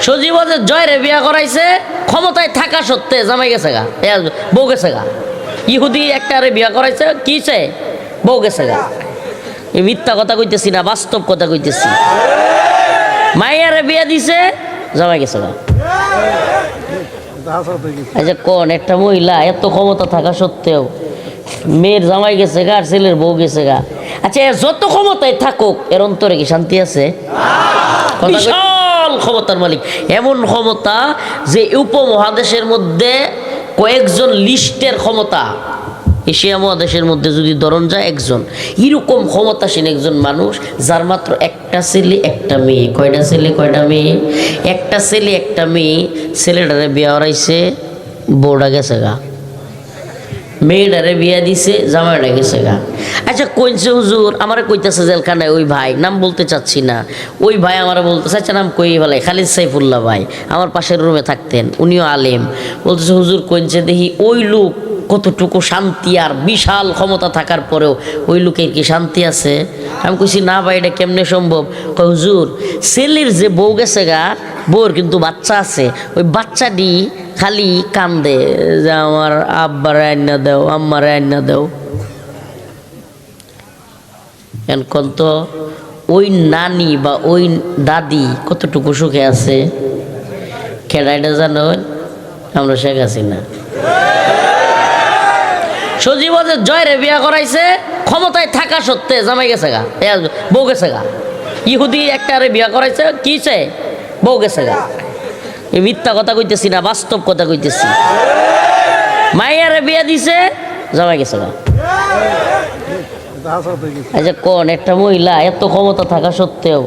সজীবদের জয়রে বিয়া করাইছে, ক্ষমতায় থাকা সত্ত্বে জামাই গেছে গা, বউ গেছে গা। ইহুদি একটা বিয়া করাইছে, কিছে বউ গেছে গা। এই মিথ্যা কথা কইতেছি না, বাস্তব কথা কইতেছি। মাইয়ারে বিয়া দিছে, জামাই গেছে গা। আচ্ছা কোন একটা মহিলা এত ক্ষমতা থাকা সত্ত্বেও মেয়ের জামাই গেছে গা আর ছেলের বউ গেছে গা? আচ্ছা যত ক্ষমতায় থাকুক এর অন্তরে কি শান্তি আছে? বিশাল ক্ষমতার মালিক, এমন ক্ষমতা যে উপমহাদেশের মধ্যে কয়েকজন লিস্টের ক্ষমতা, এশিয়া মহাদেশের মধ্যে যদি ধরন যায় একজন, এরকম ক্ষমতাসীন একজন মানুষ যার মাত্র একটা ছেলে একটা মেয়ে। কয়টা ছেলে কয়টা মেয়ে? একটা ছেলে একটা মেয়ে। ছেলেটারে বিয়া হরাইছে, বউটা গেছে গা। মেয়েটারে বিয়া দিছে, জামাইটা গেছে গা। আচ্ছা কইছে হুজুর, আমারে কইতেছে জেলখানায় ওই ভাই, নাম বলতে চাচ্ছি না, ওই ভাই আমারে বলতেছে, আচ্ছা নাম কই বলে, খালিদ সাইফুল্লাহ ভাই, আমার পাশের রুমে থাকতেন, উনিও আলেম। বলতেছে হুজুর কইছে দেখি ওই লোক কতটুকু শান্তি, আর বিশাল ক্ষমতা থাকার পরেও ওই লোকের কি শান্তি আছে? আমি কইছি না ভাই, এটা কেমনে সম্ভব? কই হুজুর, ছেলের যে বউ গেছে গা, বউর কিন্তু বাচ্চা আছে, ওই বাচ্চাটি খালি কান্দে যে আমার আব্বার রান্না দাও, আম্মার রান্না দাও। এখন তো ওই নানি বা ওই দাদি কতটুকু সুখে আছে? খেলাইটা জানো? আমরা শেখ হাসিনা। সজীবদের জয়রে বিয়া করাইছে, ক্ষমতায় থাকা সত্ত্বে জামাই গেছে গা, বউ গেছে গা। ইহুদি একটা বিয়া করাইছে, কিছে বউ গেছে গা। এই মিথ্যা কথা কইতেছি না, বাস্তব কথা কইতেছি। মাইয়ারে বিয়া দিছে, জামাই গেছে গা। আচ্ছা কোন একটা মহিলা এত ক্ষমতা থাকা সত্ত্বেও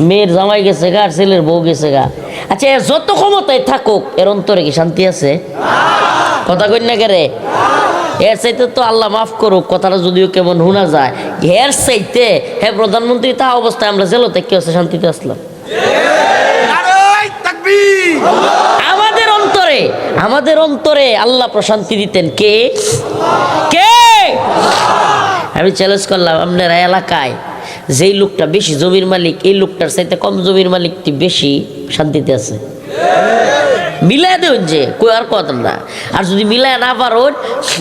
মেয়ের জামাই গেছে গা আর ছেলের বউ গেছে গা? আচ্ছা যত ক্ষমতায় থাকুক এর অন্তরে কি শান্তি আছে? কথা কই না কেরে? এর চাইতে তো আল্লাহ মাফ করুক, কথাটা যদিও কেমন শোনা যায়, এর চাইতে হ্যাঁ প্রধানমন্ত্রী তা অবস্থায় আমরা জেল থেকে কি শান্তিতে আসলাম? আমাদের অন্তরে আল্লাহ প্রশান্তি দিতেন কে? কে? আমি চ্যালেঞ্জ করলাম, আপনার এলাকায় যেই লোকটা বেশি জমির মালিক, এই লোকটার চাইতে কম জমির মালিকটি বেশি শান্তিতে আছে। মিলাই দেন যে কই আর কথা না। আর যদি মিলাই না পারো,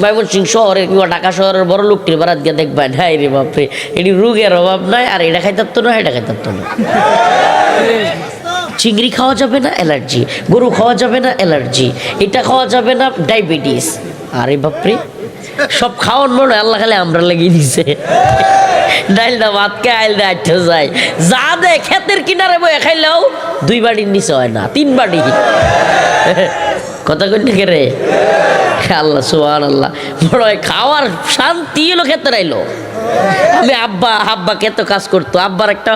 ময়মনসিংহ শহরের কিংবা ঢাকা শহরের বড় লোকটির বারাত গিয়ে দেখবেন, হ্যাঁ রে বাপরে, এটি রোগের অভাব নাই, আর এটা খাইতারতো না, এটা খাইতারতো না। চিংড়ি খাওয়া যাবে না, অ্যালার্জি। গরু খাওয়া যাবে না, অ্যালার্জি। এটা খাওয়া যাবে না, ডায়াবেটিস। আরে বাপরে, সব খাওয়ার মনে আল্লাহ খালি আমরা লাগিয়ে দিছে। ডাইলটা ভাতকে আইলটা আটটা যায়, যা দে ক্ষেতের কিনারে বয়ে খাইলেও 2 বাড়ির নিচে হয় না, 3 বাড়ি। কথা কই না কে রে? আল্লাহ সুবহানাল্লাহ, বড় খাওয়ার শান্তি এলো খেতে রাইলো। আমি আব্বা এত কাজ করতো, আব্বার একটা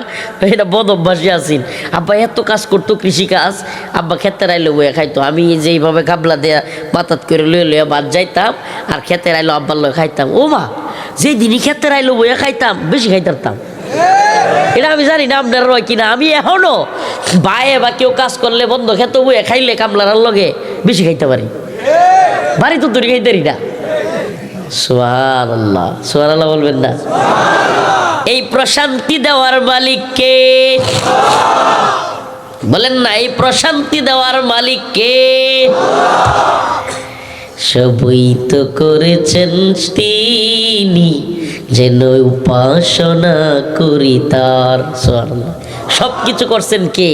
এটা বদ অভ্যাসী আছেন। আব্বা এত কাজ করতো কৃষিকাজ, আব্বা খেতে রাইলো বয়ে খাইতো। আমি যেইভাবে গাবলা দেয়া পাতাত করে লইয়া বাদ যাইতাম, আর খেতে রাইলো আব্বার লয়ে খাইতাম। ও মা, যেই দিনই খেতে রাইলো বয়ে খাইতাম, বেশি খাইতাম। এটা আমি জানি না আপনার রয় কিনা, আমি এখনো বায়ে বা কেউ কাজ করলে বন্ধ খেতে বয়ে খাইলে কামলার লগে বেশি খাইতে পারি, বাড়ি তো তৈরি খাইতে পারি না। সুবহানাল্লাহ, সুবহানাল্লাহ বলবেন না? এই প্রশান্তি দেওয়ার মালিক কে? বলেন না, এই প্রশান্তি দেওয়ার মালিক কে? সবই তো করেছেন তিনি, যেন উপাসনা করি তার। সুবহানাল্লাহ, সব কিছু করছেন কে?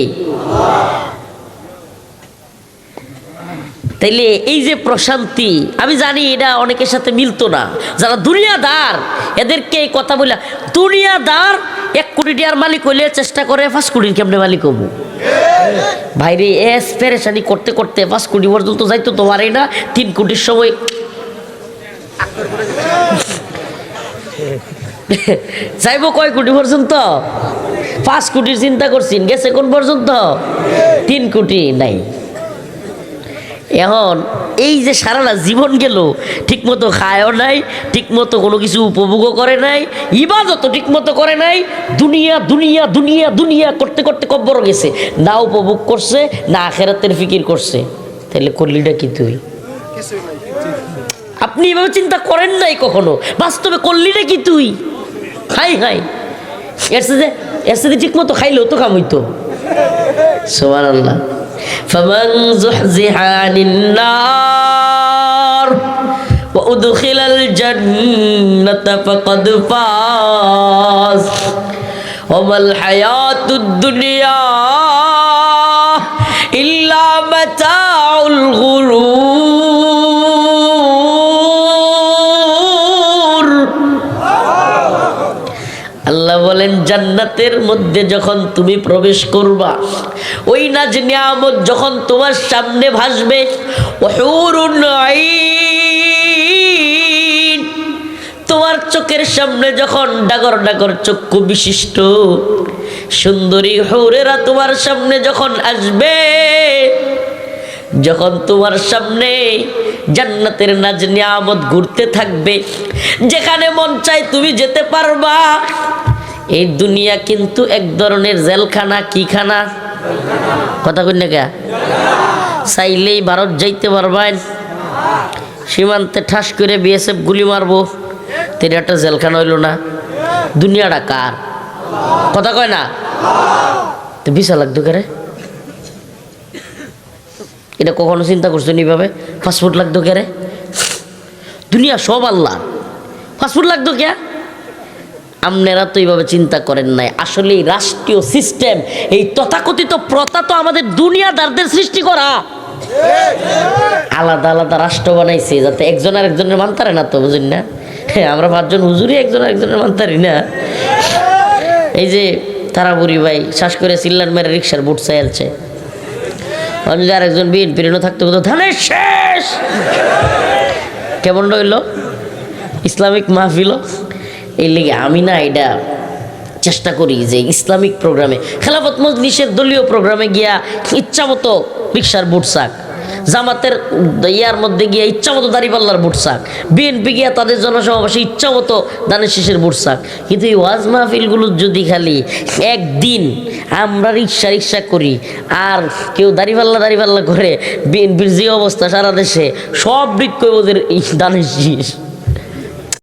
তাইলে এই যে প্রশান্তি, আমি জানি এটা অনেকের সাথে মিলতো না। যারা দুনিয়াদার এদেরকে এই কথা বলে, দুনিয়াদার 1 কোটি টাকার মালিক হইলে চেষ্টা করে 5 কোটির কেমনে মালিক হবো। ভাইরে এস পেরেশানি করতে করতে 5 কোটি পর্যন্ত যাইতো তো পারে না। 3 কোটির সময় যাইবো কয় কোটি পর্যন্ত? 5 কোটির চিন্তা করছেন, গেছে কোন পর্যন্ত? 3 কোটি নাই। এখন এই যে সারাটা জীবন গেল, ঠিক মতো খায়ও নাই, ঠিক মতো কোনো কিছু উপভোগও করে নাই, ইবাদতও ঠিক মতো করে নাই, দুনিয়া দুনিয়া দুনিয়া দুনিয়া করতে করতে কব্বর গেছে, না উপভোগ করছে না আখিরাতের ফিকির করছে। তাহলে করলিটা কি তুই? আপনি এভাবে চিন্তা করেন নাই কখনো, বাস্তবে করলিটা কি তুই? হাই হাই, এর সাথে ঠিক মতো খাইলেও তো কাম হইতো। সুবহানাল্লাহ। ফামান যুহজিহা আনিন নার ওয়া উদখিলাল জান্নাতা ফাকাদ ফাজ ওয়া মাল হায়াতুদ দুনিয়া ইল্লা মাতাউল গুরুর। আল্লাহ বলেন জান্নাতের মধ্যে যখন তুমি প্রবেশ করবা, ওই নাজ নিয়ামত যখন তোমার সামনে ভাসবে, হুরুন আইন, তোমার চোখের সামনে যখন ডাগর ডাগর চক্ষু বিশিষ্ট সুন্দরী হুরেরা তোমার সামনে যখন আসবে, যখন তোমার সামনে জান্নাতের নাজ নিয়ামত ঘুরতে থাকবে, যেখানে মন চায় তুমি যেতে পারবা। এই দুনিয়া কিন্তু এক ধরনের জেলখানা। কি খানা? কথা কই না কে? চাইলেই ভারত যাইতে পারবেন, সীমান্তে ঠাস করে বিএসএফ গুলি মারবো, তেরে একটা জেলখানা হইল না? দুনিয়াটা কার? কথা কয় না? তো ভিসা লাগতো কে রে? এটা কখনো চিন্তা করছো এইভাবে? পাসপোর্ট লাগতো কে রে? দুনিয়া সব আল্লাহ, পাসপোর্ট লাগতো কে? আপনারা তো এইভাবে চিন্তা করেন নাই। আসলে এই রাষ্ট্রীয় সিস্টেম, এই তথাকথিত প্রথা তো আমাদের দুনিয়াদারদের সৃষ্টি করা। আলাদা আলাদা রাষ্ট্র বানাইছে যাতে একজন আর একজনের মানতারে না, তো বুঝেন না? হ্যাঁ, আমরা 5 জন হুজুরি একজন আর একজনের মানতারি না। এই যে তারাপুরি ভাই শ্বাস করে চিল্লার মেরে রিক্সার বুট চাইছে, যদি আরেকজন বিএনপির থাকতে হতো ধানের শেষ। কেমন রইল ইসলামিক মাহফিল? এই লেগে আমি না এটা চেষ্টা করি যে ইসলামিক প্রোগ্রামে, খেলাফত মজলিসের দলীয় প্রোগ্রামে গিয়া ইচ্ছা মতো রিক্সার বুট চাক, জামাতের ইয়ার মধ্যে গিয়া ইচ্ছা মতো দাঁড়িপাল্লার বুট চাক, বিএনপি গিয়া তাদের জনসমাবেশে ইচ্ছা মতো দানের শীষের বুট চাক। কিন্তু এই ওয়াজ মাহফিলগুলো যদি খালি একদিন আমরা রিক্সা করি আর কেউ দাঁড়িপাল্লা করে, বিএনপির যে অবস্থা সারা দেশে সব বৃক্ষ ওদের এই দানের শীষ।